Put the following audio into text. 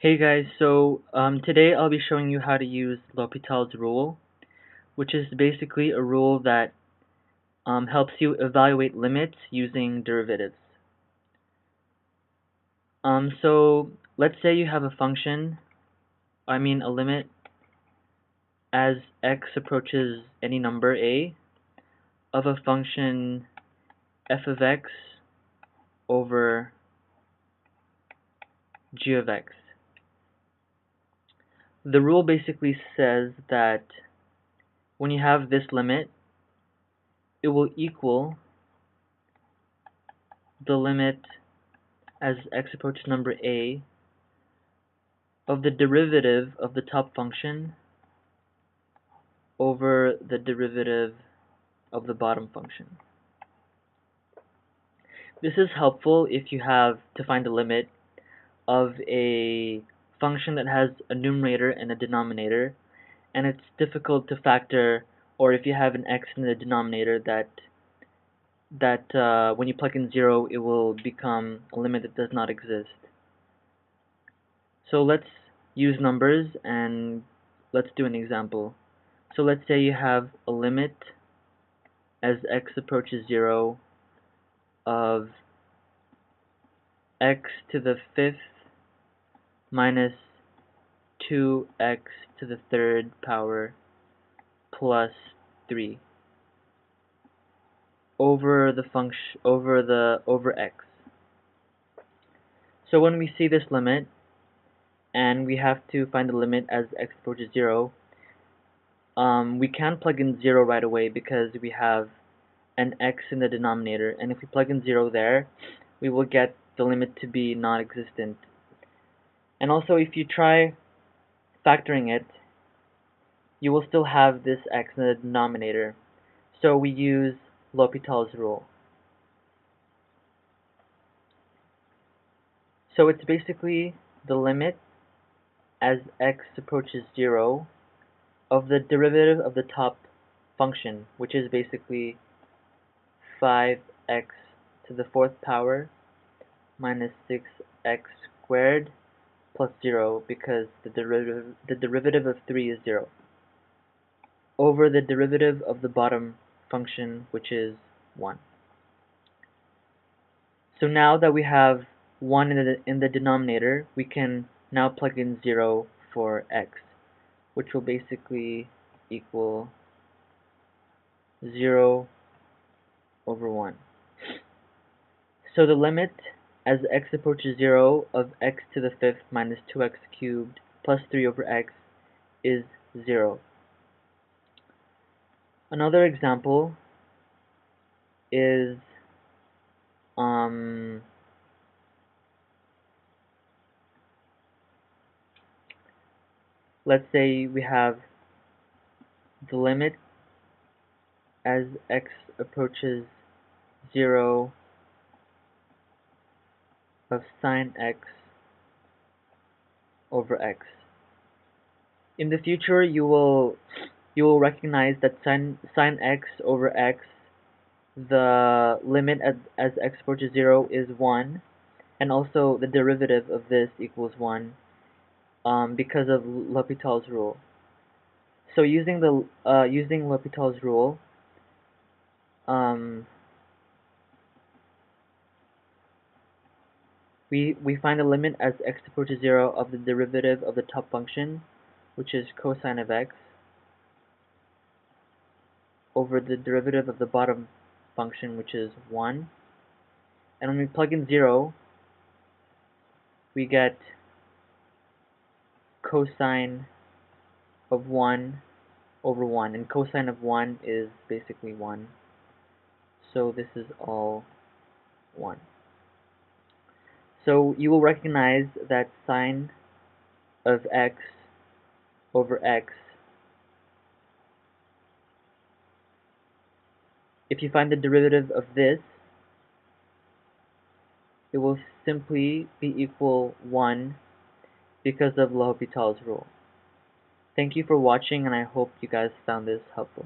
Hey guys, today I'll be showing you how to use L'Hopital's rule, which is basically a rule that helps you evaluate limits using derivatives. So let's say you have a function, a limit, as x approaches any number a of a function f of x over g of x. The rule basically says that when you have this limit, it will equal the limit as x approaches number a of the derivative of the top function over the derivative of the bottom function. This is helpful if you have to find the limit of a function that has a numerator and a denominator, and it's difficult to factor, or if you have an x in the denominator that when you plug in 0 it will become a limit that does not exist. So let's use numbers and let's do an example. So let's say you have a limit as x approaches 0 of x to the 5th minus 2x to the 3rd power plus 3 over the function over x. So when we see this limit and we have to find the limit as x approaches 0, we can't plug in 0 right away because we have an x in the denominator, and if we plug in 0 there, we will get the limit to be non-existent. And also, if you try factoring it, you will still have this x in the denominator. So we use L'Hopital's rule. So it's basically the limit as x approaches 0 of the derivative of the top function, which is basically 5x to the 4th power minus 6x squared plus 0, because the derivative of 3 is 0, over the derivative of the bottom function, which is 1. So now that we have 1 in the denominator, we can now plug in 0 for x, which will basically equal 0 over 1. So the limit as x approaches 0 of x to the 5th minus 2x cubed plus 3 over x is 0. Another example is let's say we have the limit as x approaches 0 of sine x over x. In the future, you will recognize that sine x over x, the limit as x approaches 0 is 1, and also the derivative of this equals 1, because of L'Hopital's rule. So using L'Hopital's rule, we find the limit as x approaches 0 of the derivative of the top function, which is cosine of x, over the derivative of the bottom function, which is 1. And when we plug in 0, we get cosine of 1 over 1, and cosine of 1 is basically 1. So this is all 1. So you will recognize that sine of x over x, if you find the derivative of this, it will simply be equal 1 because of L'Hopital's rule. Thank you for watching, and I hope you guys found this helpful.